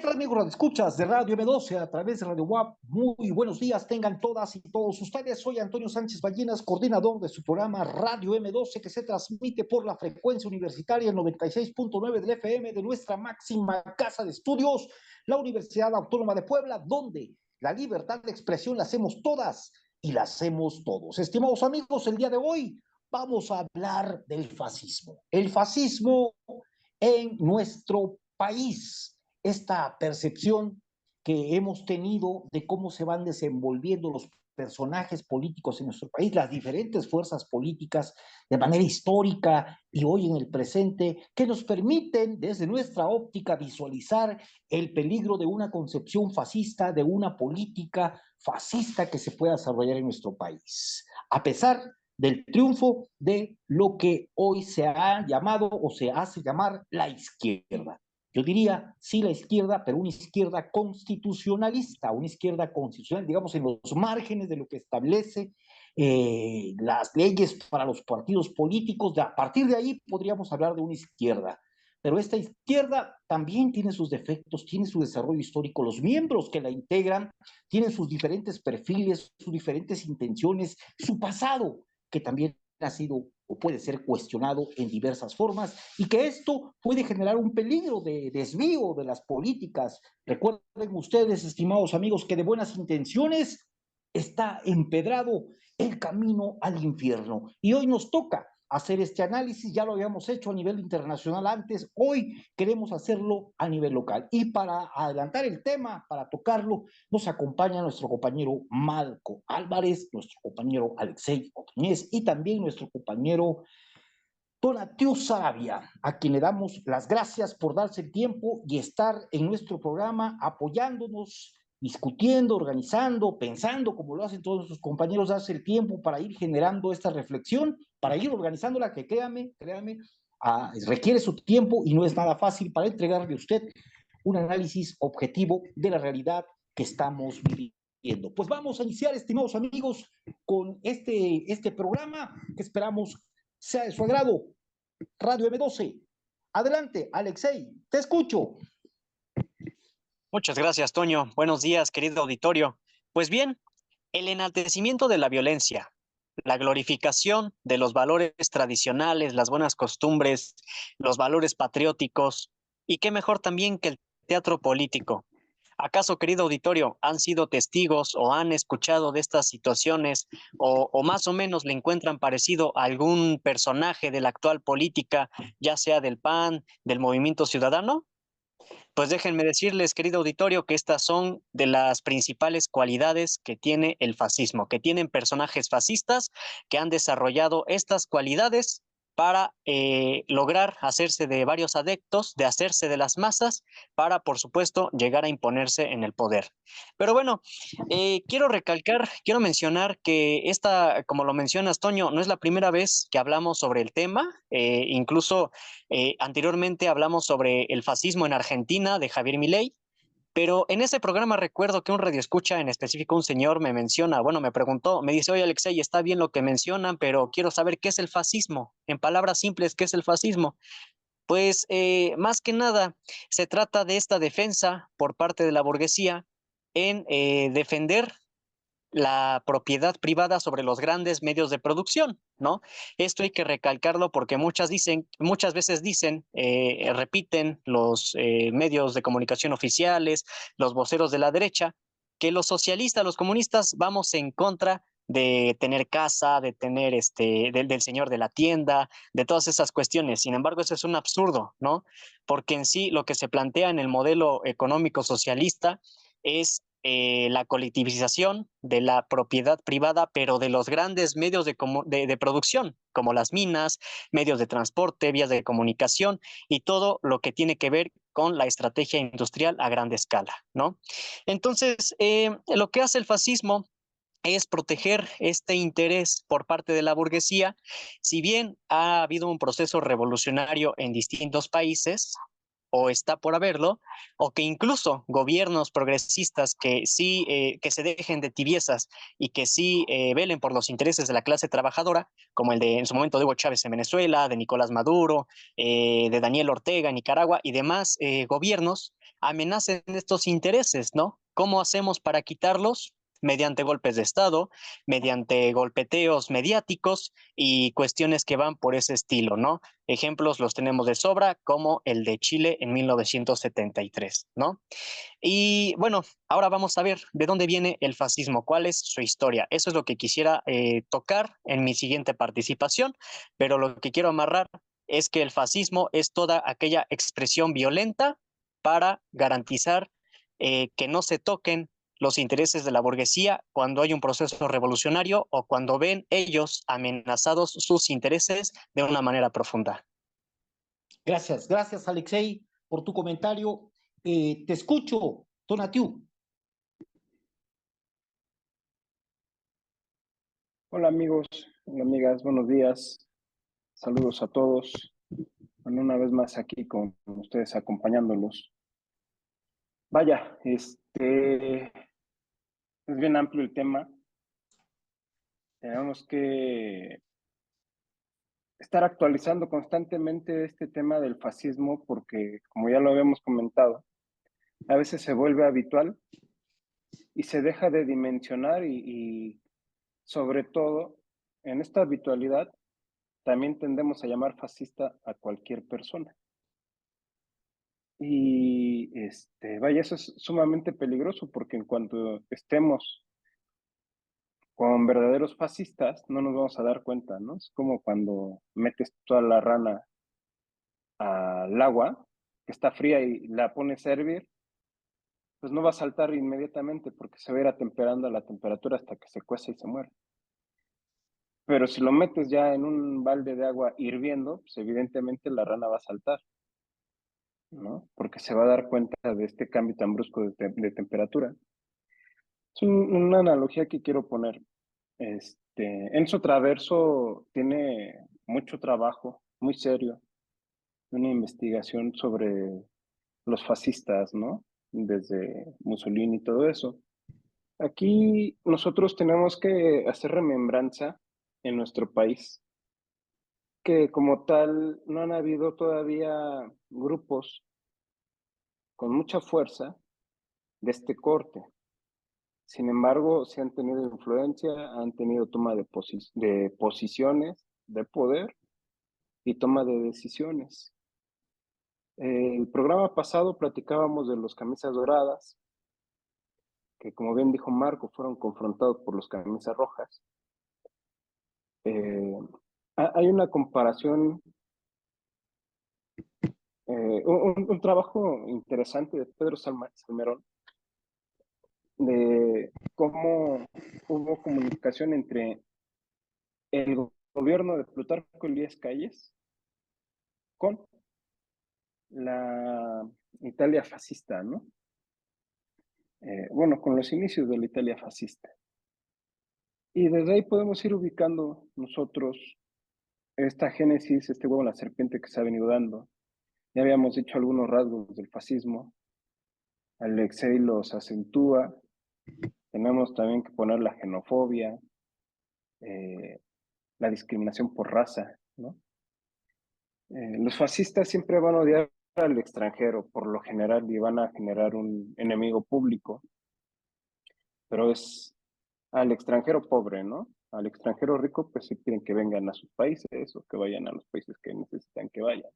tal, amigos? Escuchas de Radio M12 a través de Radio WAP. Muy buenos días, tengan todas y todos ustedes. Soy Antonio Sánchez Ballenas, coordinador de su programa Radio M12, que se transmite por la frecuencia universitaria 96.9 del FM de nuestra máxima casa de estudios, la Universidad Autónoma de Puebla, donde la libertad de expresión la hacemos todas y la hacemos todos. Estimados amigos, el día de hoy vamos a hablar del fascismo. El fascismo en nuestro país, esta percepción que hemos tenido de cómo se van desenvolviendo los personajes políticos en nuestro país, las diferentes fuerzas políticas de manera histórica y hoy en el presente, que nos permiten desde nuestra óptica visualizar el peligro de una concepción fascista, de una política fascista que se pueda desarrollar en nuestro país. A pesar del triunfo de lo que hoy se ha llamado o se hace llamar la izquierda. Yo diría, sí, la izquierda, pero una izquierda constitucionalista, una izquierda constitucional, digamos, en los márgenes de lo que establece las leyes para los partidos políticos. A partir de ahí podríamos hablar de una izquierda. Pero esta izquierda también tiene sus defectos, tiene su desarrollo histórico. Los miembros que la integran tienen sus diferentes perfiles, sus diferentes intenciones, su pasado, que también ha sido o puede ser cuestionado en diversas formas, y que esto puede generar un peligro de desvío de las políticas. Recuerden ustedes, estimados amigos, que de buenas intenciones está empedrado el camino al infierno. Y hoy nos toca hacer este análisis, ya lo habíamos hecho a nivel internacional antes, hoy queremos hacerlo a nivel local. Y para adelantar el tema, para tocarlo, nos acompaña nuestro compañero Marco Álvarez, nuestro compañero Alexei Otoñez y también nuestro compañero Donatiu Sarabia, a quien le damos las gracias por darse el tiempo y estar en nuestro programa apoyándonos, discutiendo, organizando, pensando, como lo hacen todos nuestros compañeros, darse el tiempo para ir generando esta reflexión, para ir organizándola, que créame, requiere su tiempo y no es nada fácil para entregarle a usted un análisis objetivo de la realidad que estamos viviendo. Pues vamos a iniciar, estimados amigos, con este programa que esperamos sea de su agrado. Radio M12. Adelante, Alexei, te escucho. Muchas gracias, Toño. Buenos días, querido auditorio. Pues bien, el enaltecimiento de la violencia, la glorificación de los valores tradicionales, las buenas costumbres, los valores patrióticos, y qué mejor también que el teatro político. ¿Acaso, querido auditorio, han sido testigos o han escuchado de estas situaciones o más o menos le encuentran parecido a algún personaje de la actual política, ya sea del PAN, del Movimiento Ciudadano? Pues déjenme decirles, querido auditorio, que estas son de las principales cualidades que tiene el fascismo, que tienen personajes fascistas que han desarrollado estas cualidades para lograr hacerse de varios adeptos, de hacerse de las masas, para, por supuesto, llegar a imponerse en el poder. Pero bueno, quiero mencionar que esta, como lo mencionas, Toño, no es la primera vez que hablamos sobre el tema, incluso anteriormente hablamos sobre el fascismo en Argentina de Javier Milei, pero en ese programa recuerdo que un radioescucha, en específico un señor, me menciona, bueno, me preguntó, me dice, oye Alexei, está bien lo que mencionan, pero quiero saber qué es el fascismo. En palabras simples, ¿qué es el fascismo? Pues más que nada se trata de esta defensa por parte de la burguesía en defender la propiedad privada sobre los grandes medios de producción, ¿no? Esto hay que recalcarlo porque muchas veces dicen, repiten los medios de comunicación oficiales, los voceros de la derecha, que los socialistas, los comunistas, vamos en contra de tener casa, de tener del señor de la tienda, de todas esas cuestiones. Sin embargo, eso es un absurdo, ¿no? Porque en sí lo que se plantea en el modelo económico socialista es la colectivización de la propiedad privada, pero de los grandes medios de producción, como las minas, medios de transporte, vías de comunicación y todo lo que tiene que ver con la estrategia industrial a gran escala, ¿no? Entonces, lo que hace el fascismo es proteger este interés por parte de la burguesía. Si bien ha habido un proceso revolucionario en distintos países, o está por haberlo, o que incluso gobiernos progresistas que sí, que se dejen de tibiezas y que sí velen por los intereses de la clase trabajadora, como el de en su momento de Hugo Chávez en Venezuela, de Nicolás Maduro, de Daniel Ortega en Nicaragua y demás gobiernos, amenacen estos intereses, ¿no? ¿Cómo hacemos para quitarlos? Mediante golpes de Estado, mediante golpeteos mediáticos y cuestiones que van por ese estilo, ¿no? Ejemplos los tenemos de sobra, como el de Chile en 1973, ¿no? Y bueno, ahora vamos a ver de dónde viene el fascismo, cuál es su historia. Eso es lo que quisiera tocar en mi siguiente participación, pero lo que quiero amarrar es que el fascismo es toda aquella expresión violenta para garantizar que no se toquen los intereses de la burguesía cuando hay un proceso revolucionario o cuando ven ellos amenazados sus intereses de una manera profunda. Gracias, gracias Alexei por tu comentario. Te escucho, Tonatiu. Hola amigos, hola amigas, buenos días. Saludos a todos. Bueno, una vez más aquí con ustedes acompañándolos. Vaya, es bien amplio el tema. Tenemos que estar actualizando constantemente este tema del fascismo porque, como ya lo habíamos comentado, a veces se vuelve habitual y se deja de dimensionar y sobre todo en esta habitualidad también tendemos a llamar fascista a cualquier persona. Y vaya, eso es sumamente peligroso porque en cuanto estemos con verdaderos fascistas, no nos vamos a dar cuenta, ¿no? Es como cuando metes toda la rana al agua, que está fría y la pones a hervir, pues no va a saltar inmediatamente porque se va a ir atemperando a la temperatura hasta que se cuece y se muere. Pero si lo metes ya en un balde de agua hirviendo, pues evidentemente la rana va a saltar, ¿no? Porque se va a dar cuenta de este cambio tan brusco de temperatura. Es una analogía que quiero poner. Enzo Traverso tiene mucho trabajo, muy serio, una investigación sobre los fascistas, ¿no? Desde Mussolini y todo eso. Aquí nosotros tenemos que hacer remembranza en nuestro país, que como tal no han habido todavía grupos con mucha fuerza de este corte. Sin embargo, se han tenido influencia, han tenido toma de posiciones de poder y toma de decisiones. El programa pasado platicábamos de los camisas doradas, que como bien dijo Marco, fueron confrontados por los camisas rojas. Hay una comparación, un trabajo interesante de Pedro Salmerón, de cómo hubo comunicación entre el gobierno de Plutarco Elías Calles con la Italia fascista, ¿no? Bueno, con los inicios de la Italia fascista. Y desde ahí podemos ir ubicando nosotros esta génesis, este huevo en la serpiente que se ha venido dando. Ya habíamos dicho algunos rasgos del fascismo. Alexei los acentúa. Tenemos también que poner la xenofobia, la discriminación por raza, ¿no? Los fascistas siempre van a odiar al extranjero, por lo general, y van a generar un enemigo público, pero es al extranjero pobre, ¿no? Al extranjero rico, pues sí quieren que vengan a sus países o que vayan a los países que necesitan que vayan.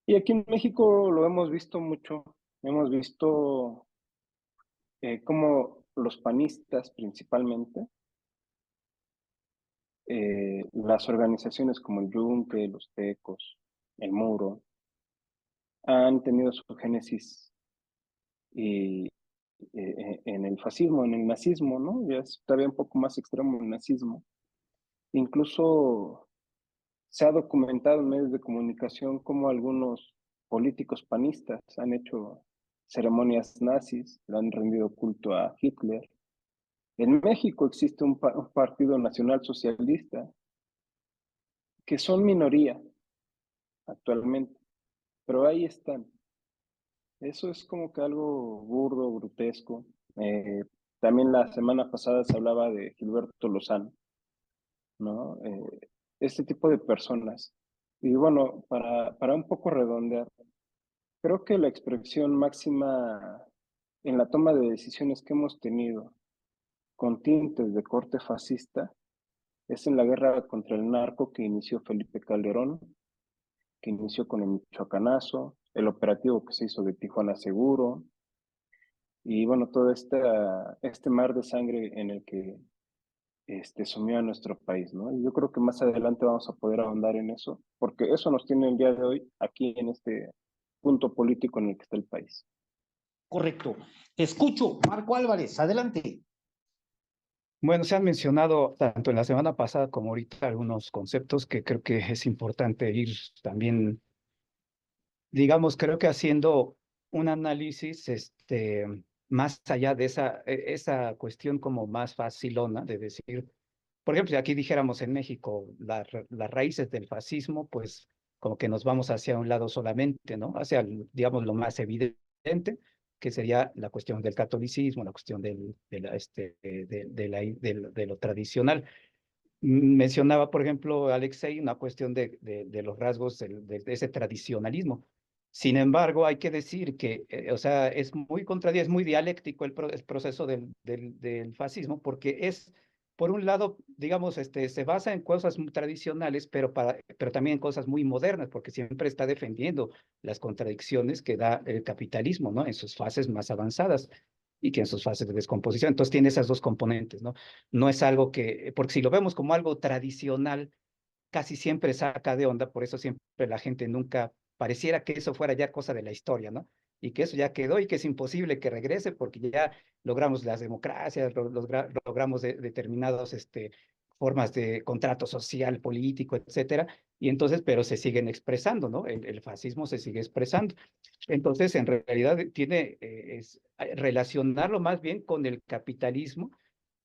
Y aquí en México lo hemos visto mucho, hemos visto cómo los panistas principalmente, las organizaciones como el Yunque, los Tecos, el Muro, han tenido su génesis y, en el fascismo, en el nazismo, ¿no? Ya es todavía un poco más extremo el nazismo. Incluso se ha documentado en medios de comunicación cómo algunos políticos panistas han hecho ceremonias nazis, le han rendido culto a Hitler. En México existe un partido nacional socialista que son minoría actualmente. pero ahí están. Eso es como que algo burdo, grotesco. También la semana pasada se hablaba de Gilberto Lozano, ¿no? Este tipo de personas. Y bueno, para un poco redondear, creo que la expresión máxima en la toma de decisiones que hemos tenido con tintes de corte fascista es en la guerra contra el narco que inició Felipe Calderón, que inició con el Michoacanazo, el operativo que se hizo de Tijuana Seguro, y bueno, todo este mar de sangre en el que sumió a nuestro país, ¿no? Y yo creo que más adelante vamos a poder ahondar en eso, porque eso nos tiene el día de hoy aquí en este punto político en el que está el país. Correcto. Te escucho, Marco Álvarez, adelante. Bueno, se han mencionado tanto en la semana pasada como ahorita algunos conceptos que creo que es importante ir también, digamos, creo que haciendo un análisis más allá de esa cuestión como más facilona de decir, por ejemplo, si aquí dijéramos en México las raíces del fascismo, pues como que nos vamos hacia un lado solamente, ¿no? Hacia, digamos, lo más evidente, que sería la cuestión del catolicismo, la cuestión de lo tradicional. Mencionaba, por ejemplo, Alexei, una cuestión de los rasgos de ese tradicionalismo. Sin embargo, hay que decir que, o sea, es muy contradictorio, es muy dialéctico el proceso del fascismo, porque es, por un lado, digamos, se basa en cosas muy tradicionales, pero también en cosas muy modernas, porque siempre está defendiendo las contradicciones que da el capitalismo, ¿no? En sus fases más avanzadas y que en sus fases de descomposición. Entonces tiene esas dos componentes, ¿no? No es algo que, porque si lo vemos como algo tradicional, casi siempre saca de onda, por eso siempre la gente nunca pareciera que eso fuera ya cosa de la historia, ¿no? Y que eso ya quedó y que es imposible que regrese porque ya logramos las democracias, logramos determinados formas de contrato social, político, etcétera, y entonces, pero se siguen expresando, ¿no? El fascismo se sigue expresando. Entonces, en realidad relacionarlo más bien con el capitalismo,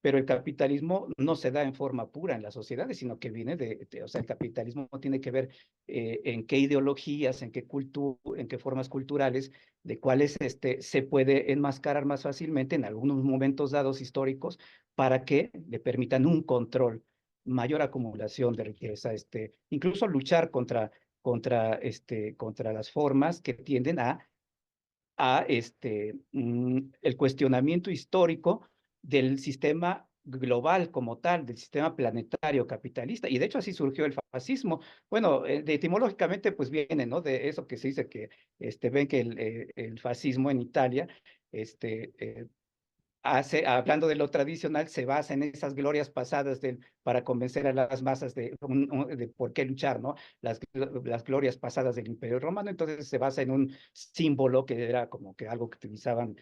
pero el capitalismo no se da en forma pura en las sociedades, sino que viene o sea, el capitalismo tiene que ver en qué ideologías, en qué formas culturales, de cuáles se puede enmascarar más fácilmente en algunos momentos dados históricos para que le permitan un control, mayor acumulación de riqueza, incluso luchar contra las formas que tienden a el cuestionamiento histórico del sistema global como tal, del sistema planetario capitalista. Y de hecho así surgió el fascismo. Bueno, etimológicamente pues viene, ¿no? De eso que se dice que ven que el fascismo en Italia hablando de lo tradicional, se basa en esas glorias pasadas para convencer a las masas de por qué luchar, ¿no? Las glorias pasadas del Imperio Romano, entonces se basa en un símbolo que era como que algo que utilizaban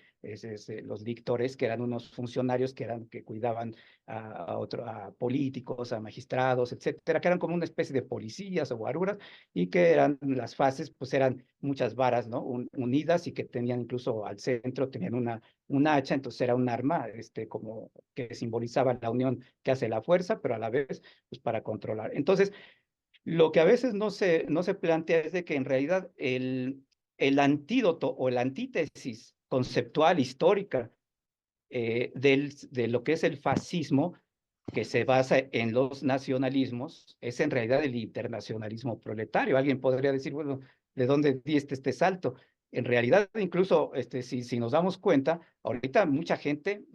los lictores, que eran unos funcionarios que cuidaban a políticos, a magistrados, etcétera, que eran como una especie de policías o guaruras, y que eran las fases, pues eran muchas varas, ¿no? Unidas y que tenían incluso al centro, tenían una hacha, entonces era un arma, como que simbolizaba la unión que hace la fuerza, pero a la vez, pues para controlar. Entonces, lo que a veces no se plantea es de que en realidad el antídoto o la antítesis conceptual histórica de lo que es el fascismo, que se basa en los nacionalismos, es en realidad el internacionalismo proletario. Alguien podría decir, bueno, ¿de dónde diste este salto? En realidad, incluso si nos damos cuenta, ahorita mucha gente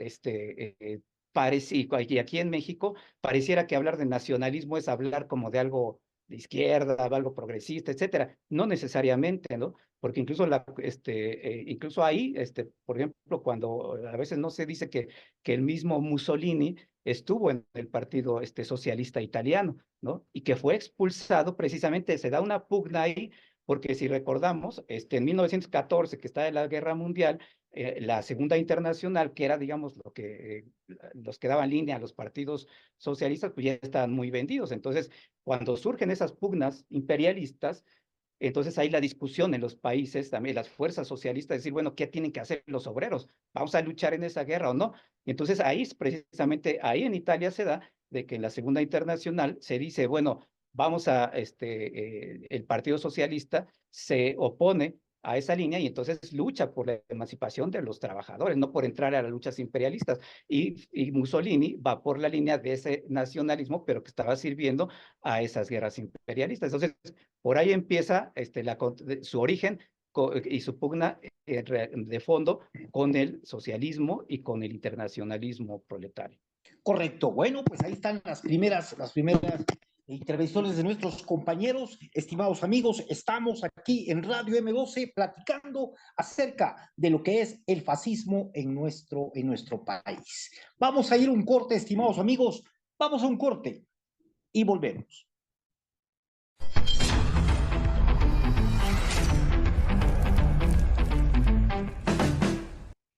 y aquí en México pareciera que hablar de nacionalismo es hablar como de algo de izquierda, algo progresista, etcétera. No necesariamente, ¿no? Porque incluso ahí, por ejemplo, cuando a veces no se dice que el mismo Mussolini estuvo en el Partido Socialista Italiano, ¿no? Y que fue expulsado precisamente, se da una pugna ahí, porque si recordamos, en 1914, que está en la Guerra Mundial, la Segunda Internacional, que era, digamos, los que daban línea a los partidos socialistas, pues ya estaban muy vendidos. Entonces, cuando surgen esas pugnas imperialistas, entonces hay la discusión en los países, también las fuerzas socialistas, decir, bueno, ¿qué tienen que hacer los obreros? ¿Vamos a luchar en esa guerra o no? Y entonces precisamente ahí en Italia se da de que en la Segunda Internacional se dice, bueno, el Partido Socialista se opone a esa línea y entonces lucha por la emancipación de los trabajadores, no por entrar a las luchas imperialistas. Y Mussolini va por la línea de ese nacionalismo, pero que estaba sirviendo a esas guerras imperialistas. Entonces, por ahí empieza su origen y su pugna de fondo con el socialismo y con el internacionalismo proletario. Correcto. Bueno, pues ahí están las primeras intervenciones de nuestros compañeros. Estimados amigos, estamos aquí en Radio M12 platicando acerca de lo que es el fascismo en nuestro país. Vamos a ir a un corte, estimados amigos. Vamos a un corte y volvemos.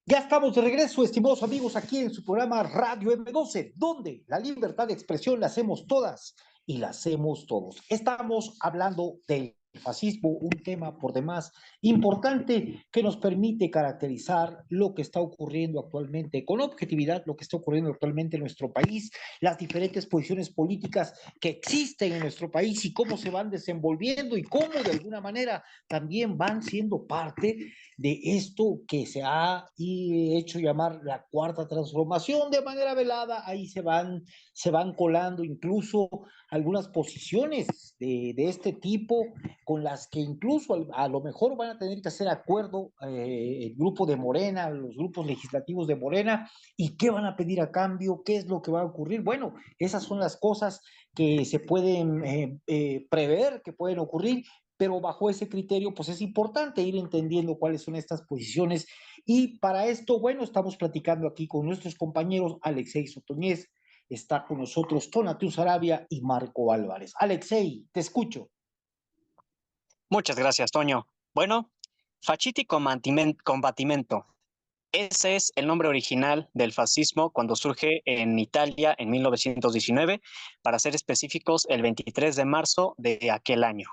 Ya estamos de regreso, estimados amigos, aquí en su programa Radio M12, donde la libertad de expresión la hacemos todas y la hacemos todos. Estamos hablando del fascismo, un tema por demás importante que nos permite caracterizar lo que está ocurriendo actualmente con objetividad, lo que está ocurriendo actualmente en nuestro país, las diferentes posiciones políticas que existen en nuestro país y cómo se van desenvolviendo y cómo de alguna manera también van siendo parte de esto que se ha hecho llamar la cuarta transformación de manera velada. Ahí se van colando incluso algunas posiciones de este tipo con las que incluso a lo mejor van a tener que hacer acuerdo el grupo de Morena, los grupos legislativos de Morena, y qué van a pedir a cambio, qué es lo que va a ocurrir. Bueno, esas son las cosas que se pueden prever, que pueden ocurrir, pero bajo ese criterio, pues es importante ir entendiendo cuáles son estas posiciones. Y para esto, bueno, estamos platicando aquí con nuestros compañeros Alexei Sotoñez, está con nosotros Tonatiuh Sarabia y Marco Álvarez. Alexei, te escucho. Muchas gracias, Toño. Bueno, Faciti Combattimento. Ese es el nombre original del fascismo cuando surge en Italia en 1919, para ser específicos, el 23 de marzo de aquel año.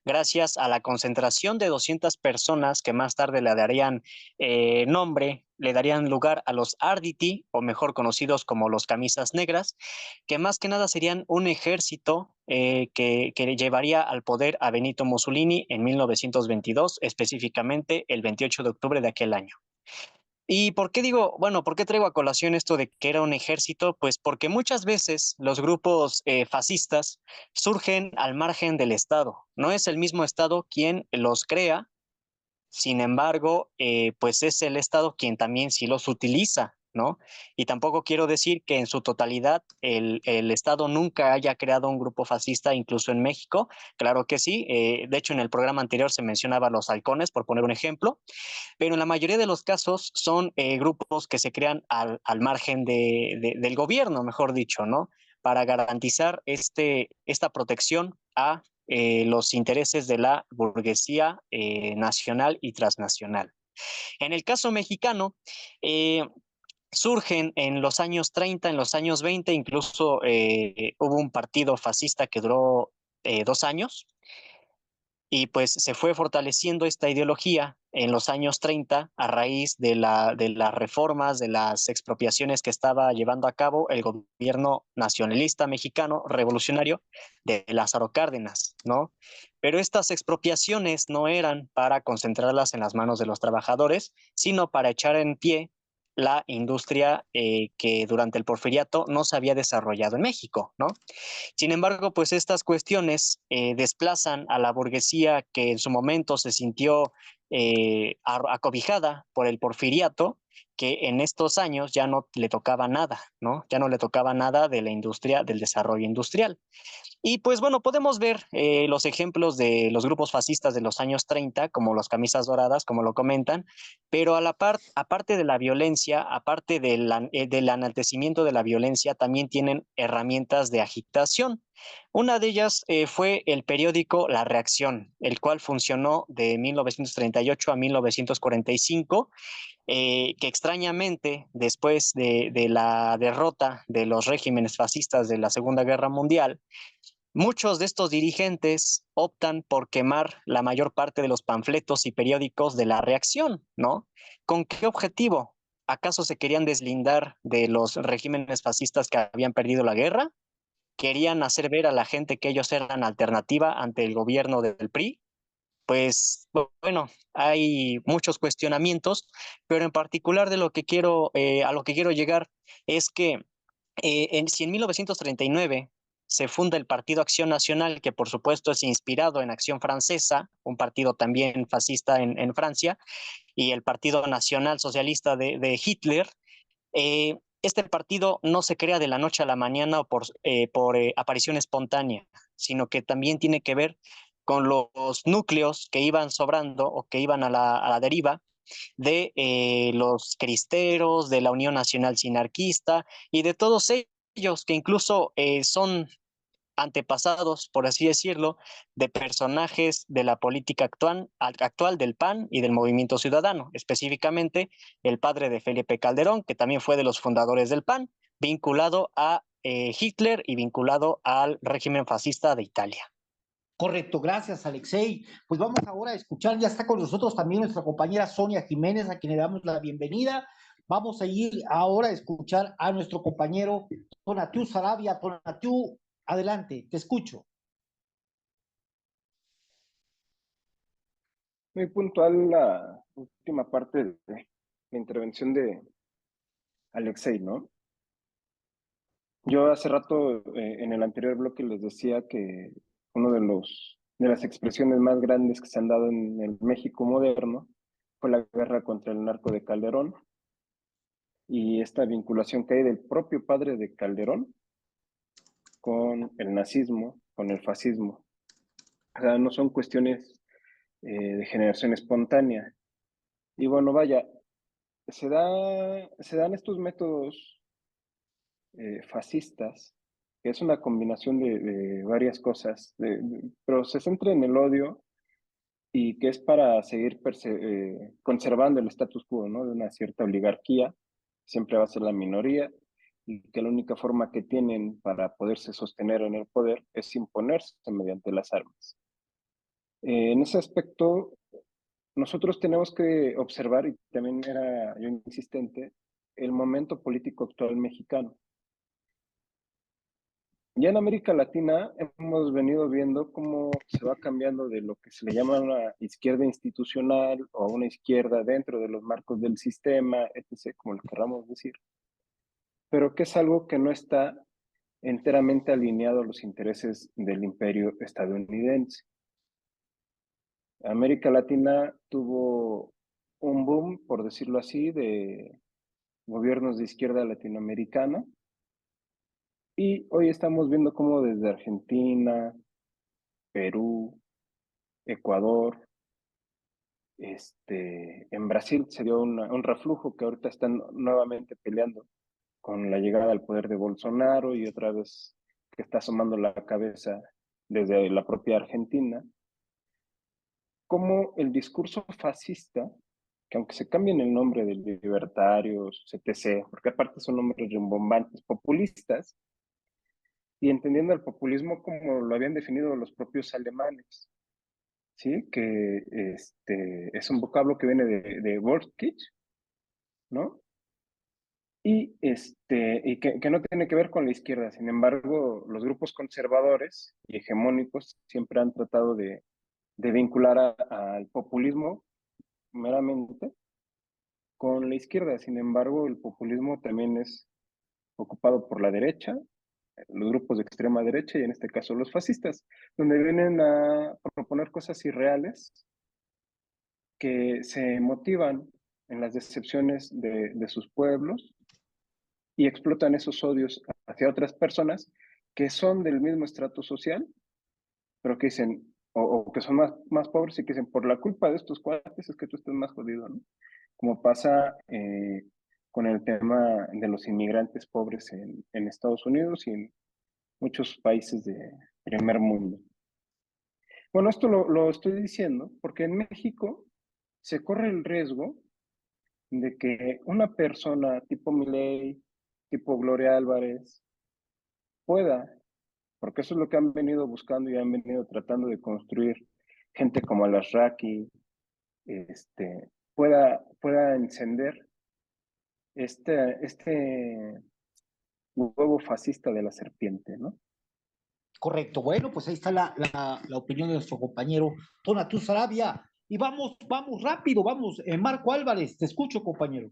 Gracias a la concentración de 200 personas que más tarde le darían le darían lugar a los Arditi, o mejor conocidos como los Camisas Negras, que más que nada serían un ejército que llevaría al poder a Benito Mussolini en 1922, específicamente el 28 de octubre de aquel año. ¿Y por qué digo, bueno, por qué traigo a colación esto de que era un ejército? Pues porque muchas veces los grupos fascistas surgen al margen del Estado. No es el mismo Estado quien los crea, sin embargo, pues es el Estado quien también sí los utiliza, ¿no? Y tampoco quiero decir que en su totalidad el Estado nunca haya creado un grupo fascista, incluso en México. Claro que sí. De hecho, en el programa anterior se mencionaba los halcones, por poner un ejemplo, pero en la mayoría de los casos son grupos que se crean al margen del gobierno, mejor dicho, ¿no? Para garantizar esta protección a los intereses de la burguesía nacional y transnacional. En el caso mexicano, surgen en los años 30, en los años 20, incluso hubo un partido fascista que duró 2 años, y pues se fue fortaleciendo esta ideología en los años 30 a raíz de las reformas, de las expropiaciones que estaba llevando a cabo el gobierno nacionalista mexicano revolucionario de Lázaro Cárdenas, ¿no? Pero estas expropiaciones no eran para concentrarlas en las manos de los trabajadores, sino para echar en pie la industria que durante el porfiriato no se había desarrollado en México, ¿no? Sin embargo, pues estas cuestiones desplazan a la burguesía que en su momento se sintió acobijada por el porfiriato, que en estos años ya no le tocaba nada, ¿no? Ya no le tocaba nada de la industria, del desarrollo industrial. Y pues bueno, podemos ver los ejemplos de los grupos fascistas de los años 30, como los Camisas Doradas, como lo comentan, pero aparte de la violencia, aparte del enaltecimiento de la violencia, también tienen herramientas de agitación. Una de ellas fue el periódico La Reacción, el cual funcionó de 1938 a 1945, que extrañamente, después de la derrota de los regímenes fascistas de la Segunda Guerra Mundial, muchos de estos dirigentes optan por quemar la mayor parte de los panfletos y periódicos de La Reacción, ¿no? ¿Con qué objetivo? ¿Acaso se querían deslindar de los regímenes fascistas que habían perdido la guerra? querían hacer ver a la gente que ellos eran alternativa ante el gobierno del PRI. Pues bueno, hay muchos cuestionamientos, pero en particular de lo que quiero, a lo que quiero llegar es que si en 1939 se funda el Partido Acción Nacional, que por supuesto es inspirado en Acción Francesa, un partido también fascista en Francia, y el Partido Nacional Socialista de Hitler, este partido no se crea de la noche a la mañana o por aparición espontánea, sino que también tiene que ver con los núcleos que iban sobrando o que iban a la deriva de los cristeros, de la Unión Nacional Sinarquista y de todos ellos que incluso son antepasados, por así decirlo, de personajes de la política actual del PAN y del Movimiento Ciudadano, específicamente el padre de Felipe Calderón, que también fue de los fundadores del PAN, vinculado a Hitler y vinculado al régimen fascista de Italia. Correcto, gracias Alexei. Pues vamos ahora a escuchar, ya está con nosotros también nuestra compañera Sonia Jiménez, a quien le damos la bienvenida. Vamos a ir ahora a escuchar a nuestro compañero Tonatiu Sarabia. Tonatiu, adelante, te escucho. Muy puntual la última parte de la intervención de Alexei, ¿no? Yo hace rato en el anterior bloque les decía que uno de las expresiones más grandes que se han dado en el México moderno fue la guerra contra el narco de Calderón y esta vinculación que hay del propio padre de Calderón con el nazismo, con el fascismo. O sea, no son cuestiones de generación espontánea. Y bueno, vaya, se dan estos métodos fascistas, que es una combinación de varias cosas, pero se centra en el odio y que es para seguir conservando el status quo, ¿no? De una cierta oligarquía, siempre va a ser la minoría, y que la única forma que tienen para poderse sostener en el poder es imponerse mediante las armas. En ese aspecto, nosotros tenemos que observar, y también era yo insistente, el momento político actual mexicano. Ya en América Latina hemos venido viendo cómo se va cambiando de lo que se le llama una izquierda institucional o una izquierda dentro de los marcos del sistema, etc., como lo queramos decir, pero que es algo que no está enteramente alineado a los intereses del imperio estadounidense. América Latina tuvo un boom, por decirlo así, de gobiernos de izquierda latinoamericana, y hoy estamos viendo cómo desde Argentina, Perú, Ecuador, en Brasil se dio un reflujo que ahorita están nuevamente peleando con la llegada al poder de Bolsonaro y otra vez que está asomando la cabeza desde la propia Argentina, como el discurso fascista, que aunque se cambien el nombre de libertarios, etc., porque aparte son nombres rimbombantes, populistas, y entendiendo el populismo como lo habían definido los propios alemanes, ¿sí? Que es un vocablo que viene de Volkskriegs, ¿no? Y que no tiene que ver con la izquierda. Sin embargo, los grupos conservadores y hegemónicos siempre han tratado de vincular al populismo meramente con la izquierda. Sin embargo, el populismo también es ocupado por la derecha, los grupos de extrema derecha y en este caso los fascistas, donde vienen a proponer cosas irreales que se motivan en las decepciones de sus pueblos y explotan esos odios hacia otras personas que son del mismo estrato social, pero que dicen, o que son más pobres y que dicen, por la culpa de estos cuates es que tú estás más jodido, ¿no? Como pasa con el tema de los inmigrantes pobres en Estados Unidos y en muchos países de primer mundo. Bueno, esto lo estoy diciendo porque en México se corre el riesgo de que una persona tipo Milei, tipo Gloria Álvarez, pueda, porque eso es lo que han venido buscando y han venido tratando de construir gente como Alasraqui, pueda encender este huevo fascista de la serpiente, ¿no? Correcto. Bueno, pues ahí está la opinión de nuestro compañero Tonatiuh Sarabia. Y vamos rápido, vamos. Marco Álvarez, te escucho, compañero.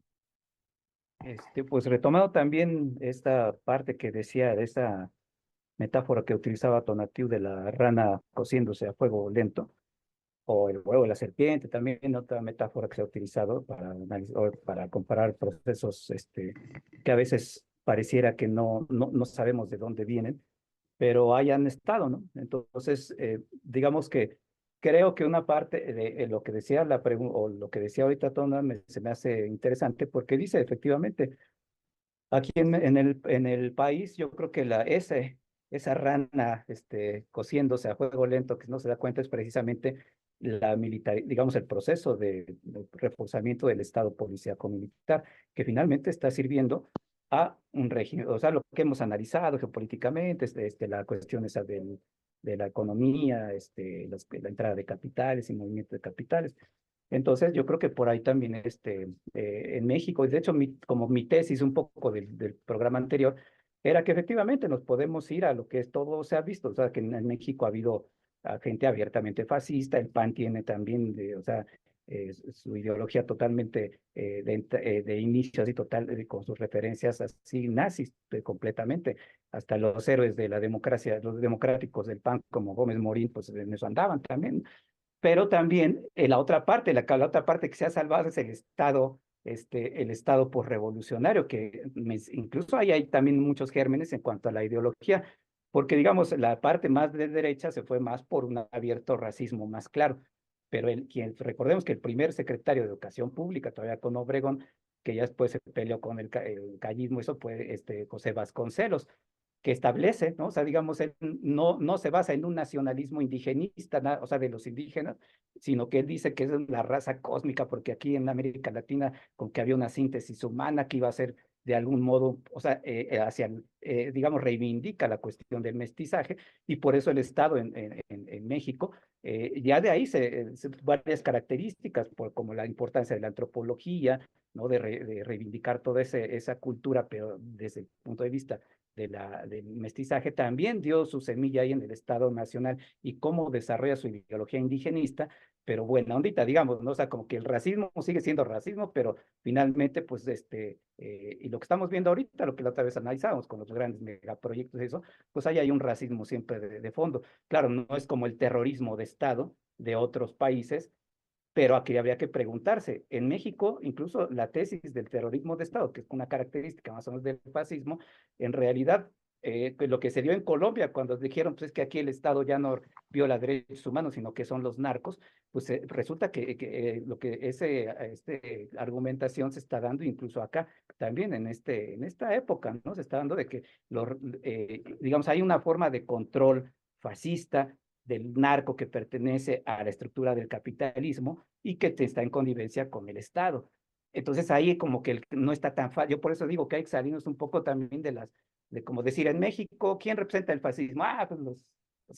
Pues retomando también esta parte que decía de esta metáfora que utilizaba Tonatiuh de la rana cociéndose a fuego lento, o el huevo de la serpiente, también otra metáfora que se ha utilizado para o para comparar procesos que a veces pareciera que no sabemos de dónde vienen, pero hayan estado, ¿no? Entonces, digamos que creo que una parte de lo que decía la pregunta, o lo que decía ahorita Tona, se me hace interesante porque dice efectivamente, aquí en el país, yo creo que esa rana cociéndose a fuego lento que no se da cuenta es precisamente la militar, digamos, el proceso de reforzamiento del Estado policíaco militar, que finalmente está sirviendo a un régimen, o sea, lo que hemos analizado geopolíticamente, la cuestión esa de la economía, la entrada de capitales y movimiento de capitales. Entonces, yo creo que por ahí también en México, y de hecho, como mi tesis un poco del programa anterior, era que efectivamente nos podemos ir a lo que es todo se ha visto, o sea, que en México ha habido gente abiertamente fascista, el PAN tiene también, o sea, su ideología totalmente de inicio, así total, con sus referencias así nazis completamente, hasta los héroes de la democracia, los democráticos del PAN, como Gómez Morín, pues en eso andaban también, pero también la otra parte, la otra parte que se ha salvado es el Estado posrevolucionario, que incluso ahí hay también muchos gérmenes en cuanto a la ideología, porque digamos, la parte más de derecha se fue más por un abierto racismo más claro, pero recordemos que el primer secretario de Educación Pública, todavía con Obregón, que ya después se peleó con el callismo, eso fue José Vasconcelos, que establece, ¿no? O sea, digamos, él no se basa en un nacionalismo indigenista, o sea, de los indígenas, sino que él dice que es la raza cósmica, porque aquí en América Latina, con que había una síntesis humana que iba a ser de algún modo, o sea, digamos, reivindica la cuestión del mestizaje, y por eso el Estado en México, ya de ahí varias características, como la importancia de la antropología, ¿no? De reivindicar toda esa cultura, pero desde el punto de vista del mestizaje, también dio su semilla ahí en el Estado Nacional y cómo desarrolla su ideología indigenista, pero buena ondita, digamos, ¿no? O sea, como que el racismo sigue siendo racismo, pero finalmente, pues, y lo que estamos viendo ahorita, lo que la otra vez analizamos con los grandes megaproyectos y eso, pues ahí hay un racismo siempre de fondo. Claro, no es como el terrorismo de Estado de otros países, pero aquí habría que preguntarse, en México, incluso la tesis del terrorismo de Estado, que es una característica más o menos del fascismo, en realidad, pues lo que se dio en Colombia, cuando dijeron pues, es que aquí el Estado ya no viola derechos humanos, sino que son los narcos, pues resulta que lo que argumentación se está dando incluso acá, también en esta época, ¿no? Se está dando de que, digamos, hay una forma de control fascista del narco que pertenece a la estructura del capitalismo y que está en connivencia con el Estado. Entonces ahí como que no está tan fácil. Yo por eso digo que hay que salirnos un poco también de como decir en México, ¿quién representa el fascismo? Ah, pues los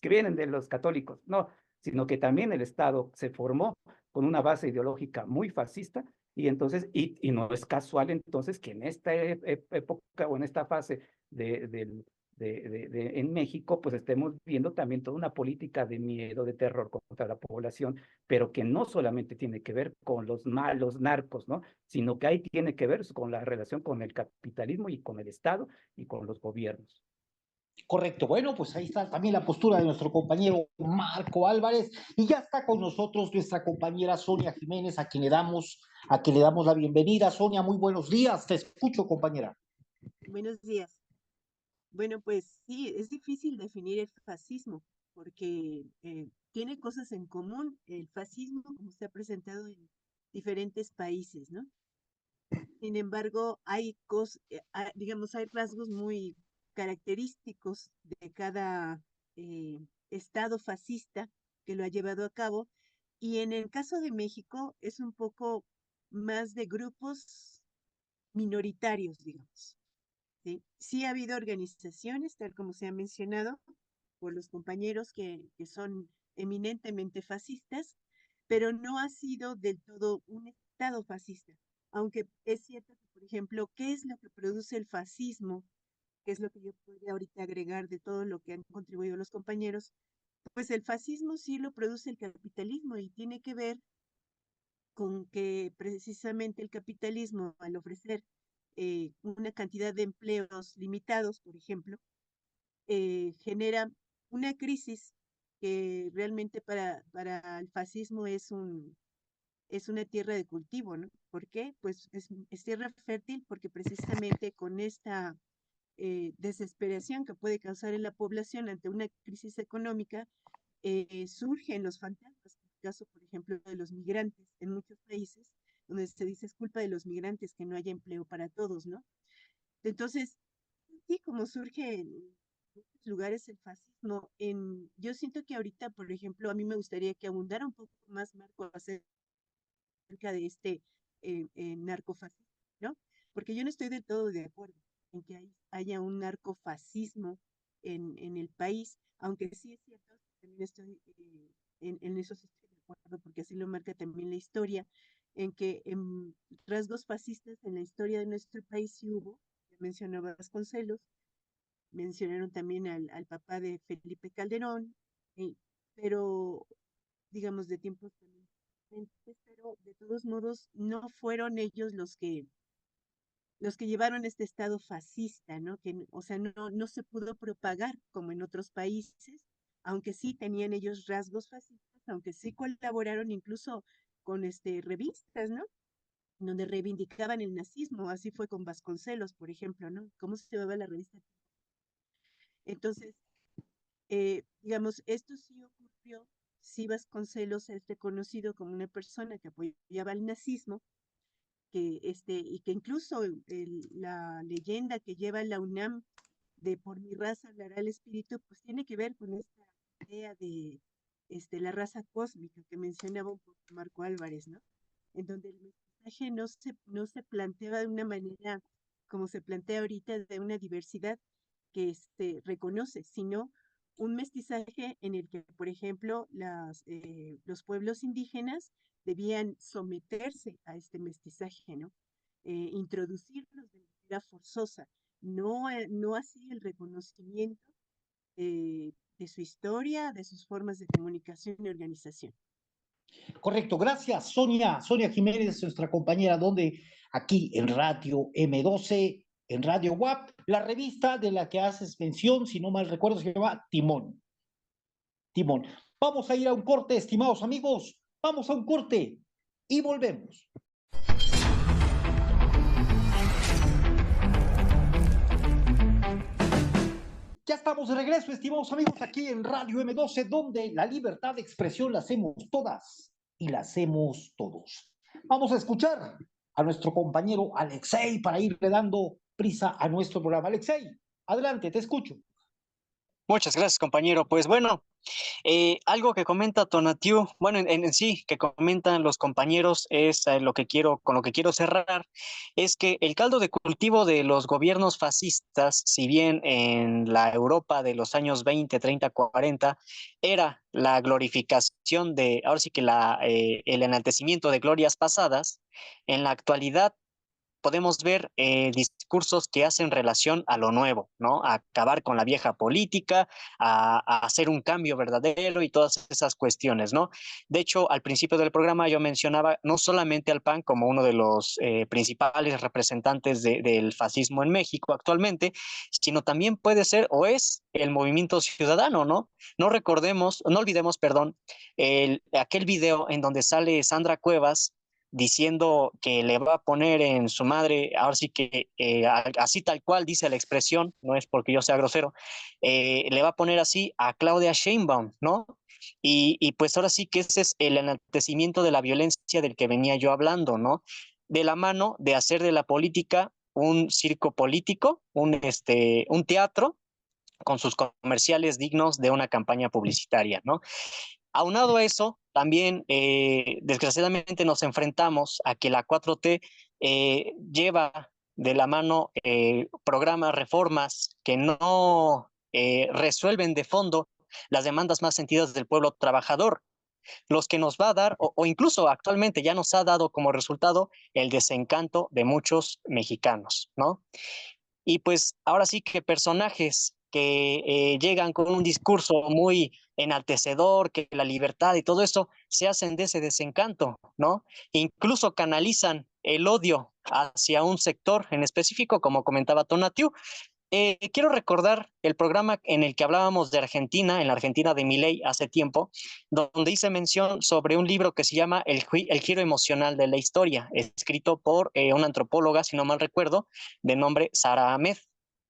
que vienen de los católicos. No, sino que también el Estado se formó con una base ideológica muy fascista y entonces, y no es casual entonces que en esta época o en esta fase del en México, pues estemos viendo también toda una política de miedo, de terror contra la población, pero que no solamente tiene que ver con los malos narcos, ¿no? Sino que ahí tiene que ver con la relación con el capitalismo y con el Estado y con los gobiernos. Correcto. Bueno, pues ahí está también la postura de nuestro compañero Marco Álvarez y ya está con nosotros nuestra compañera Sonia Jiménez, a quien le damos la bienvenida. Sonia, muy buenos días. Te escucho, compañera. Buenos días. Bueno, pues sí, es difícil definir el fascismo porque tiene cosas en común el fascismo como se ha presentado en diferentes países, ¿no? Sin embargo, digamos, hay rasgos muy característicos de cada estado fascista que lo ha llevado a cabo. Y en el caso de México es un poco más de grupos minoritarios, digamos. ¿Sí? Sí ha habido organizaciones, tal como se ha mencionado, por los compañeros que son eminentemente fascistas, pero no ha sido del todo un Estado fascista. Aunque es cierto que, por ejemplo, ¿qué es lo que produce el fascismo que es lo que yo podría ahorita agregar de todo lo que han contribuido los compañeros, pues el fascismo sí lo produce el capitalismo y tiene que ver con que precisamente el capitalismo, al ofrecer una cantidad de empleos limitados, por ejemplo, genera una crisis que realmente para el fascismo es una tierra de cultivo, ¿no? ¿Por qué? Pues es tierra fértil porque precisamente con esta desesperación que puede causar en la población ante una crisis económica, surgen los fantasmas, en el caso, por ejemplo, de los migrantes en muchos países, donde se dice es culpa de los migrantes que no haya empleo para todos, ¿no? Entonces, sí, como surge en muchos lugares el fascismo, yo siento que ahorita, por ejemplo, a mí me gustaría que abundara un poco más, Marco, acerca de este narcofascismo, ¿no? Porque yo no estoy del todo de acuerdo en que haya un narcofascismo en el país, aunque sí es cierto, también estoy en eso sí estoy de acuerdo, porque así lo marca también la historia, en que rasgos fascistas en la historia de nuestro país sí hubo, ya mencionaba Vasconcelos, mencionaron también al papá de Felipe Calderón, eh, pero digamos de tiempos también diferentes, pero de todos modos no fueron ellos los que llevaron este estado fascista, ¿no? Que, o sea, no se pudo propagar como en otros países, aunque sí tenían ellos rasgos fascistas, aunque sí colaboraron incluso con revistas, ¿no? Donde reivindicaban el nazismo, así fue con Vasconcelos, por ejemplo, ¿no? ¿Cómo se llamaba la revista? Entonces, digamos, esto sí ocurrió, sí Vasconcelos es reconocido como una persona que apoyaba el nazismo, y que incluso la leyenda que lleva la UNAM de por mi raza hablará el espíritu, pues tiene que ver con esta idea de la raza cósmica que mencionaba un poco Marco Álvarez, ¿no? En donde el mensaje no se plantea de una manera como se plantea ahorita de una diversidad que reconoce, sino un mestizaje en el que, por ejemplo, los pueblos indígenas debían someterse a este mestizaje, ¿no? Introducirlos de manera forzosa, no así el reconocimiento de su historia, de sus formas de comunicación y organización. Correcto, gracias Sonia, Sonia Jiménez, nuestra compañera, donde aquí en Radio M12, en Radio WAP, la revista de la que haces mención, si no mal recuerdo, se llama Timón. Timón. Vamos a ir a un corte, estimados amigos, vamos a un corte y volvemos. Ya estamos de regreso, estimados amigos, aquí en Radio M12, donde la libertad de expresión la hacemos todas y la hacemos todos. Vamos a escuchar a nuestro compañero Alexei para irle dando prisa a nuestro programa. Alexei, adelante, te escucho. Muchas gracias, compañero. Pues bueno, algo que comenta Tonatiu, bueno, en sí, que comentan los compañeros, es con lo que quiero cerrar, es que el caldo de cultivo de los gobiernos fascistas, si bien en la Europa de los años 20, 30, 40, era la glorificación ahora sí que el enaltecimiento de glorias pasadas, en la actualidad podemos ver discursos que hacen relación a lo nuevo, ¿no? A acabar con la vieja política, a hacer un cambio verdadero y todas esas cuestiones, ¿no? De hecho, al principio del programa yo mencionaba no solamente al PAN como uno de los principales representantes del fascismo en México actualmente, sino también puede ser o es el movimiento ciudadano, ¿no? No olvidemos, perdón, aquel video en donde sale Sandra Cuevas diciendo que le va a poner en su madre, ahora sí que así tal cual dice la expresión, no es porque yo sea grosero, le va a poner así a Claudia Sheinbaum, ¿no? Y pues ahora sí que ese es el enaltecimiento de la violencia del que venía yo hablando, ¿no? De la mano de hacer de la política un circo político, un teatro con sus comerciales dignos de una campaña publicitaria, ¿no? Aunado a eso, también desgraciadamente nos enfrentamos a que la 4T lleva de la mano programas, reformas que no resuelven de fondo las demandas más sentidas del pueblo trabajador, los que nos va a dar, o incluso actualmente ya nos ha dado como resultado el desencanto de muchos mexicanos, ¿no? Y pues ahora sí que personajes que llegan con un discurso muy enaltecedor, que la libertad y todo eso se hacen de ese desencanto, ¿no? Incluso canalizan el odio hacia un sector en específico, como comentaba Tonatiu. Quiero recordar el programa en el que hablábamos de Argentina, en la Argentina de Milei hace tiempo, donde hice mención sobre un libro que se llama El giro emocional de la historia, escrito por una antropóloga, si no mal recuerdo, de nombre Sara Ahmed,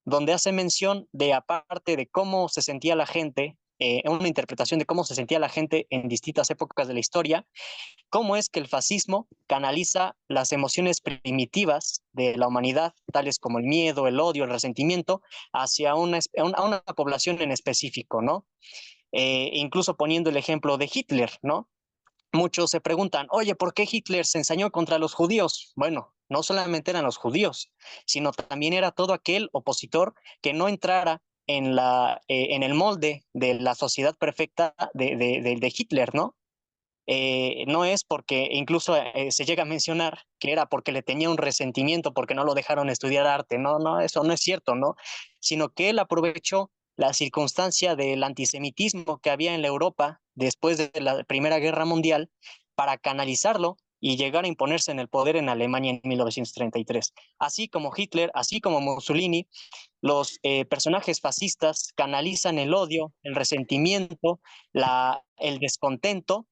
donde hace mención de, aparte de cómo se sentía la gente, una interpretación de cómo se sentía la gente en distintas épocas de la historia, cómo es que el fascismo canaliza las emociones primitivas de la humanidad, tales como el miedo, el odio, el resentimiento, hacia una población en específico, ¿no? Incluso poniendo el ejemplo de Hitler, ¿no? Muchos se preguntan, oye, ¿por qué Hitler se ensañó contra los judíos? Bueno, no solamente eran los judíos, sino también era todo aquel opositor que no entrara en el molde de la sociedad perfecta de Hitler, ¿no? No es porque incluso se llega a mencionar que era porque le tenía un resentimiento porque no lo dejaron estudiar arte. No, no, eso no es cierto, ¿no? Sino que él aprovechó la circunstancia del antisemitismo que había en la Europa después de la Primera Guerra Mundial para canalizarlo y llegar a imponerse en el poder en Alemania en 1933. Así como Hitler, así como Mussolini, los personajes fascistas canalizan el odio, el resentimiento, el descontento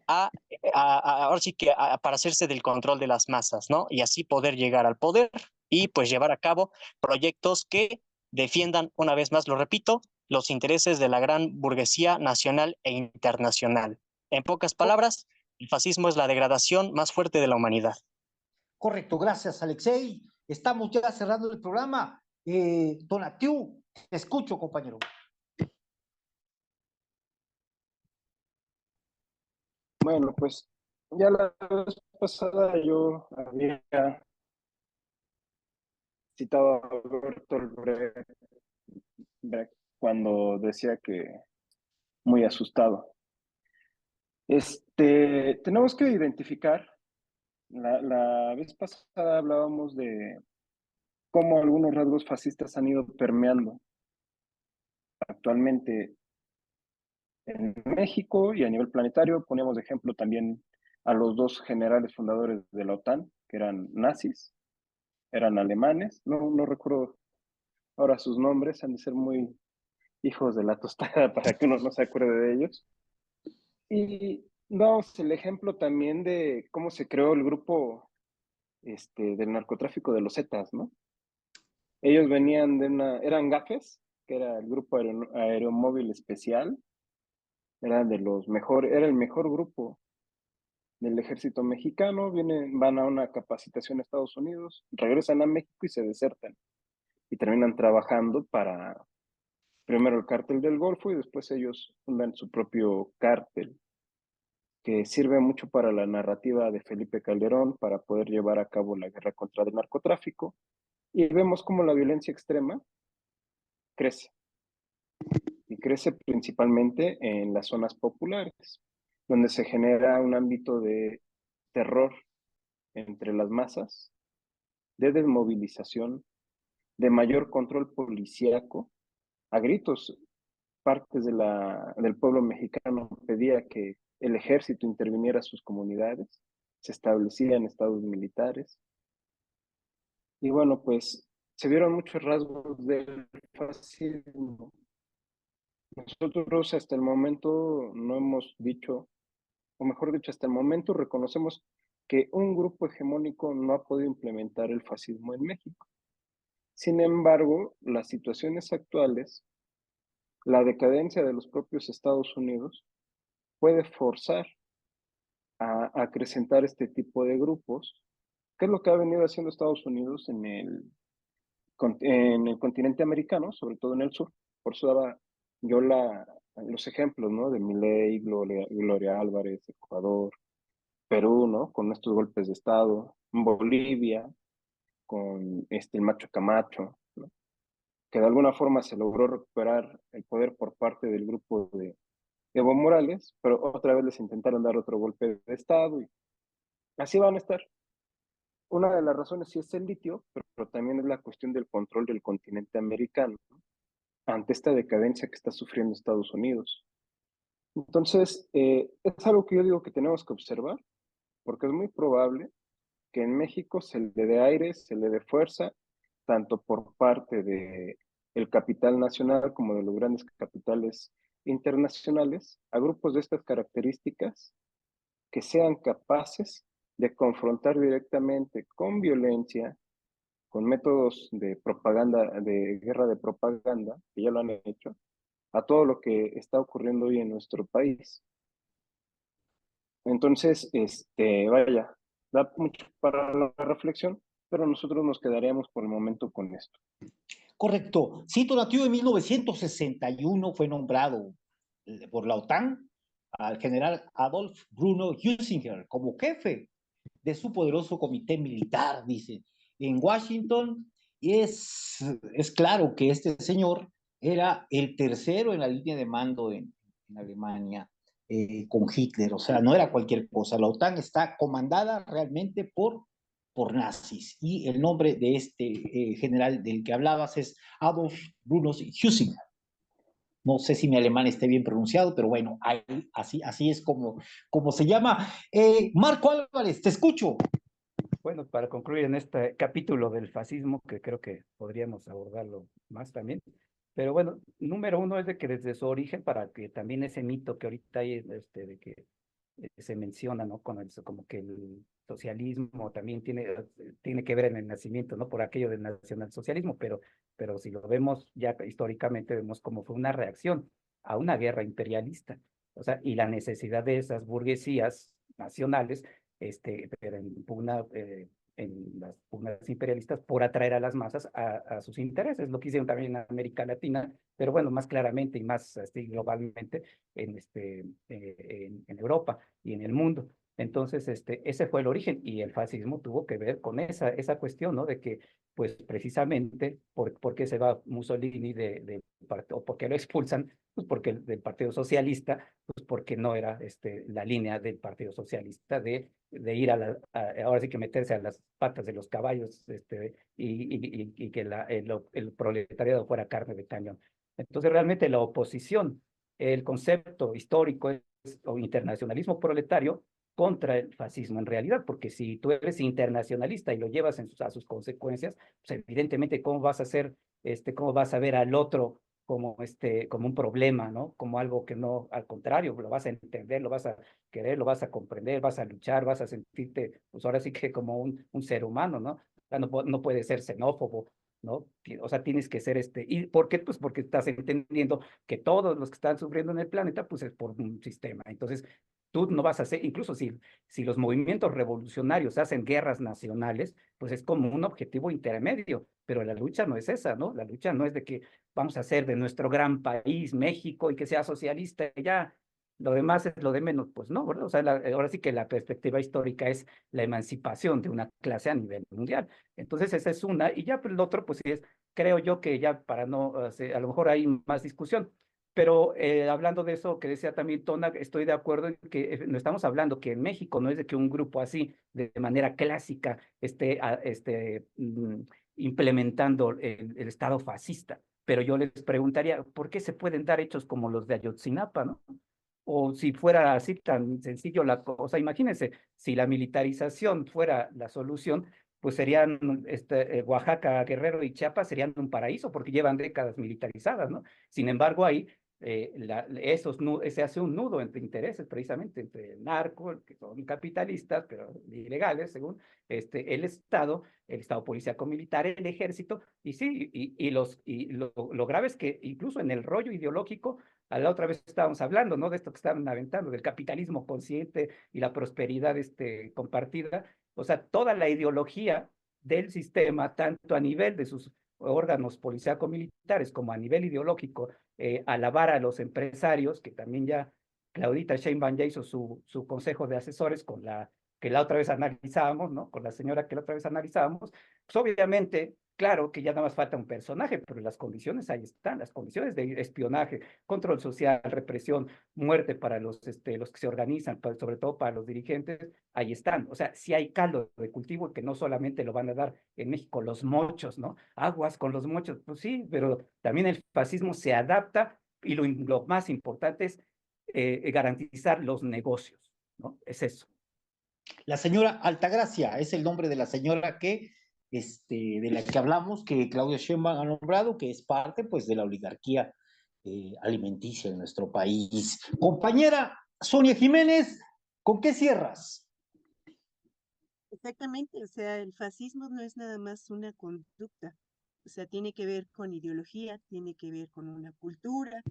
ahora sí que para hacerse del control de las masas, ¿no? Y así poder llegar al poder y pues llevar a cabo proyectos que defiendan, una vez más lo repito, los intereses de la gran burguesía nacional e internacional. En pocas palabras, el fascismo es la degradación más fuerte de la humanidad. Correcto, gracias, Alexei. Estamos ya cerrando el programa. Tonatiu, te escucho, compañero. Bueno, pues ya la vez pasada yo había citado a Bertolt Brecht cuando decía que muy asustado. Tenemos que identificar, la vez pasada hablábamos de cómo algunos rasgos fascistas han ido permeando actualmente en México y a nivel planetario. Poníamos de ejemplo también a los dos generales fundadores de la OTAN, que eran nazis, eran alemanes, no recuerdo ahora sus nombres, han de ser muy hijos de la tostada para que uno no se acuerde de ellos. Y damos el ejemplo también de cómo se creó el grupo del narcotráfico de los Zetas, ¿no? Ellos venían eran GAFES, que era el grupo aeromóvil especial, era era el mejor grupo del ejército mexicano, van a una capacitación a Estados Unidos, regresan a México y se desertan. Y terminan trabajando para primero el cártel del Golfo y después ellos fundan su propio cártel, que sirve mucho para la narrativa de Felipe Calderón para poder llevar a cabo la guerra contra el narcotráfico. Y vemos cómo la violencia extrema crece, y crece principalmente en las zonas populares, donde se genera un ámbito de terror entre las masas, de desmovilización, de mayor control policíaco. A gritos, partes del pueblo mexicano pedía que el ejército interviniera a sus comunidades, se establecían estados militares. Y bueno, pues se vieron muchos rasgos del fascismo. Nosotros hasta el momento no hemos dicho, o mejor dicho, hasta el momento reconocemos que un grupo hegemónico no ha podido implementar el fascismo en México. Sin embargo, las situaciones actuales, la decadencia de los propios Estados Unidos, puede forzar a acrecentar este tipo de grupos, que es lo que ha venido haciendo Estados Unidos en el continente americano, sobre todo en el sur. Por eso daba yo los ejemplos, ¿no? De Milei, Gloria Álvarez, Ecuador, Perú, ¿no? Con estos golpes de Estado, Bolivia, con el Macho Camacho, ¿no? Que de alguna forma se logró recuperar el poder por parte del grupo de Evo Morales, pero otra vez les intentaron dar otro golpe de Estado y así van a estar. Una de las razones sí es el litio, pero también es la cuestión del control del continente americano, ¿no? Ante esta decadencia que está sufriendo Estados Unidos. Entonces, es algo que yo digo que tenemos que observar, porque es muy probable que en México se le dé aire, se le dé fuerza, tanto por parte de el capital nacional como de los grandes capitales internacionales, a grupos de estas características que sean capaces de confrontar directamente con violencia, con métodos de propaganda, de guerra de propaganda, que ya lo han hecho, a todo lo que está ocurriendo hoy en nuestro país. Entonces, vaya, da mucho para la reflexión, pero nosotros nos quedaríamos por el momento con esto. Correcto. Cito nativo en 1961 fue nombrado por la OTAN al general Adolf Bruno Hüsinger como jefe de su poderoso comité militar, dice, en Washington. Y es claro que este señor era el tercero en la línea de mando en Alemania con Hitler, o sea, no era cualquier cosa. La OTAN está comandada realmente por nazis. Y el nombre de este general del que hablabas es Adolf Bruno Hüsinger. No sé si mi alemán esté bien pronunciado, pero bueno, ahí, así es como se llama. Marco Álvarez, te escucho. Bueno, para concluir en este capítulo del fascismo, que creo que podríamos abordarlo más también, pero bueno, número uno es de que desde su origen, para que también ese mito que ahorita hay, de que se menciona, ¿no? Como que el socialismo también tiene que ver en el nacimiento, ¿no? Por aquello del nacionalsocialismo, pero si lo vemos ya históricamente, vemos cómo fue una reacción a una guerra imperialista, o sea, y la necesidad de esas burguesías nacionales, pero en las pugnas imperialistas por atraer a las masas a sus intereses, lo que hicieron también en América Latina, pero bueno, más claramente y más globalmente en Europa y en el mundo. Entonces, ese fue el origen y el fascismo tuvo que ver con esa cuestión, ¿no? De que, pues precisamente, ¿por qué se va Mussolini o por qué lo expulsan? Pues porque del Partido Socialista, pues porque no era la línea del Partido Socialista de ir ahora sí que meterse a las patas de los caballos y que el proletariado fuera carne de cañón. Entonces, realmente la oposición, el concepto histórico o internacionalismo proletario contra el fascismo en realidad, porque si tú eres internacionalista y lo llevas a sus consecuencias, pues evidentemente cómo vas a ver al otro como un problema, ¿no? Como algo que no, al contrario, lo vas a entender, lo vas a querer, lo vas a comprender, vas a luchar, vas a sentirte, pues ahora sí que como un ser humano, ¿no? O sea, no puedes ser xenófobo, ¿no? O sea, tienes que ser ¿y por qué? Pues porque estás entendiendo que todos los que están sufriendo en el planeta, pues es por un sistema. Entonces, tú no vas a hacer, incluso si los movimientos revolucionarios hacen guerras nacionales, pues es como un objetivo intermedio, pero la lucha no es esa, ¿no? La lucha no es de que vamos a hacer de nuestro gran país, México, y que sea socialista, y ya, lo demás es lo de menos, pues no, ¿verdad? O sea, ahora sí que la perspectiva histórica es la emancipación de una clase a nivel mundial. Entonces, esa es una, y ya pues, el otro, pues sí es, creo yo que ya para no, a lo mejor hay más discusión, pero hablando de eso que decía también Tona, estoy de acuerdo en que no estamos hablando que en México no es de que un grupo así, de manera clásica, implementando el Estado fascista, pero yo les preguntaría, ¿por qué se pueden dar hechos como los de Ayotzinapa, ¿no? O si fuera así tan sencillo la cosa, imagínense, si la militarización fuera la solución, pues serían Oaxaca, Guerrero y Chiapas serían un paraíso porque llevan décadas militarizadas, ¿no? Sin embargo, ahí se hace un nudo entre intereses, precisamente entre el narco, que son capitalistas, pero ilegales, según el Estado policíaco militar, el ejército, y sí, lo grave es que incluso en el rollo ideológico, a la otra vez estábamos hablando, ¿no? De esto que estaban aventando, del capitalismo consciente y la prosperidad compartida, o sea, toda la ideología del sistema, tanto a nivel de sus órganos policíaco-militares como a nivel ideológico, alabar a los empresarios, que también ya Claudita Sheinbaum ya hizo su consejo de asesores que la otra vez analizábamos, ¿no? Con la señora que la otra vez analizábamos, pues obviamente Claro que ya nada más falta un personaje, pero las condiciones ahí están, las condiciones de espionaje, control social, represión, muerte para los que se organizan, sobre todo para los dirigentes, ahí están. O sea, sí hay caldo de cultivo que no solamente lo van a dar en México los mochos, ¿no? Aguas con los mochos, pues sí, pero también el fascismo se adapta y lo más importante es garantizar los negocios, ¿no? Es eso. La señora Altagracia es el nombre de la señora de la que hablamos, que Claudia Sheinbaum ha nombrado, que es parte, pues, de la oligarquía alimenticia en nuestro país. Compañera Sonia Jiménez, ¿con qué cierras? Exactamente, o sea, el fascismo no es nada más una conducta, o sea, tiene que ver con ideología, tiene que ver con una cultura,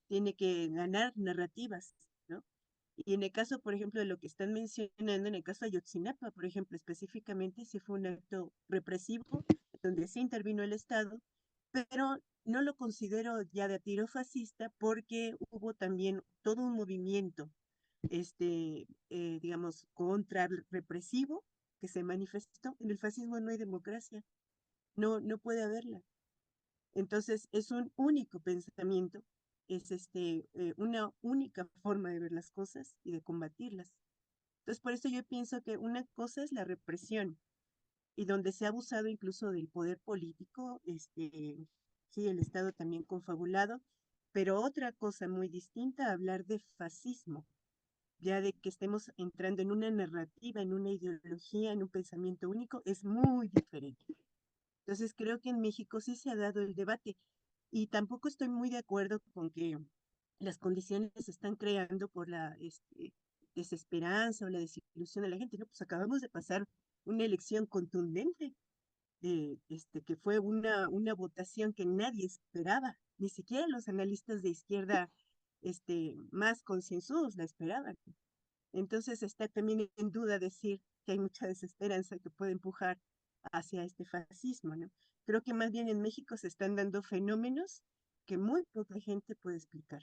tiene que ganar narrativas, ¿no? Y en el caso, por ejemplo, de lo que están mencionando, en el caso de Ayotzinapa, por ejemplo, específicamente, sí fue un acto represivo, donde sí intervino el Estado, pero no lo considero ya de tiro fascista porque hubo también todo un movimiento, digamos, contra represivo que se manifestó. En el fascismo no hay democracia, no puede haberla. Entonces, es un único pensamiento, es una única forma de ver las cosas y de combatirlas. Entonces, por eso yo pienso que una cosa es la represión, y donde se ha abusado incluso del poder político, sí, el Estado también confabulado, pero otra cosa muy distinta, hablar de fascismo, ya de que estemos entrando en una narrativa, en una ideología, en un pensamiento único, es muy diferente. Entonces creo que en México sí se ha dado el debate y tampoco estoy muy de acuerdo con que las condiciones se están creando por la desesperanza o la desilusión de la gente. No, pues acabamos de pasar una elección contundente, que fue una votación que nadie esperaba, ni siquiera los analistas de izquierda más concienzudos la esperaban. Entonces está también en duda decir que hay mucha desesperanza que puede empujar hacia este fascismo, ¿no? Creo que más bien en México se están dando fenómenos que muy poca gente puede explicar.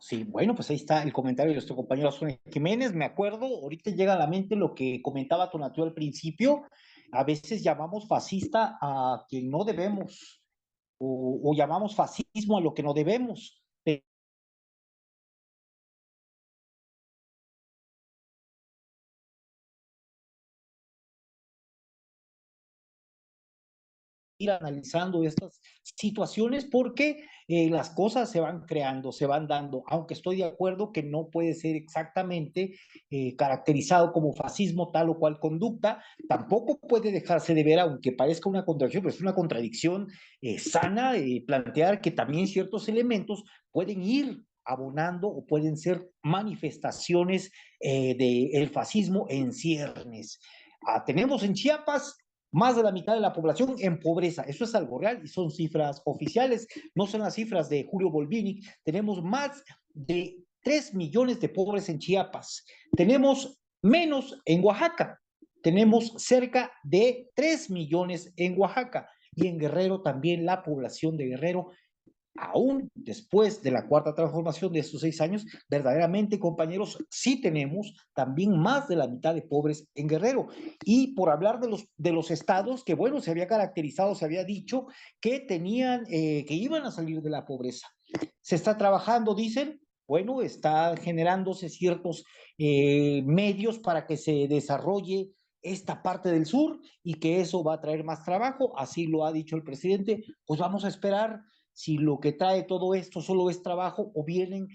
Sí, bueno, pues ahí está el comentario de nuestro compañero Sonia Jiménez. Me acuerdo, ahorita llega a la mente lo que comentaba Tonatiuh al principio. A veces llamamos fascista a quien no debemos, o llamamos fascismo a lo que no debemos. Ir analizando estas situaciones porque las cosas se van creando, se van dando, aunque estoy de acuerdo que no puede ser exactamente caracterizado como fascismo tal o cual conducta, tampoco puede dejarse de ver, aunque parezca una contradicción, pero es una contradicción sana, plantear que también ciertos elementos pueden ir abonando o pueden ser manifestaciones del fascismo en ciernes. Tenemos en Chiapas más de la mitad de la población en pobreza. Eso es algo real y son cifras oficiales, no son las cifras de Julio Volvini. Tenemos más de 3 millones de pobres en Chiapas. Tenemos menos en Oaxaca. Tenemos cerca de 3 millones en Oaxaca. Y en Guerrero también la población de Guerrero, aún después de la cuarta transformación de estos 6 años, verdaderamente, compañeros, sí tenemos también más de la mitad de pobres en Guerrero. Y por hablar de los estados que, bueno, se había caracterizado, se había dicho que tenían, que iban a salir de la pobreza. Se está trabajando, dicen, bueno, está generándose ciertos medios para que se desarrolle esta parte del sur y que eso va a traer más trabajo, así lo ha dicho el presidente. Pues vamos a esperar si lo que trae todo esto solo es trabajo o vienen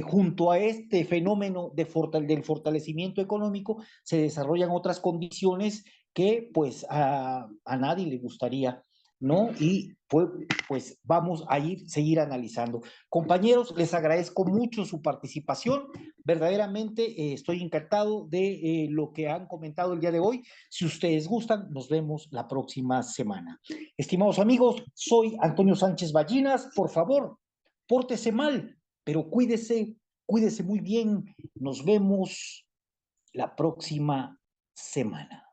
junto a este fenómeno del fortalecimiento económico, se desarrollan otras condiciones que pues a nadie le gustaría, ¿no? Y pues vamos a seguir analizando. Compañeros, les agradezco mucho su participación. Verdaderamente estoy encantado de lo que han comentado el día de hoy. Si ustedes gustan, nos vemos la próxima semana. Estimados amigos, soy Antonio Sánchez Ballinas. Por favor, pórtese mal, pero cuídese muy bien. Nos vemos la próxima semana.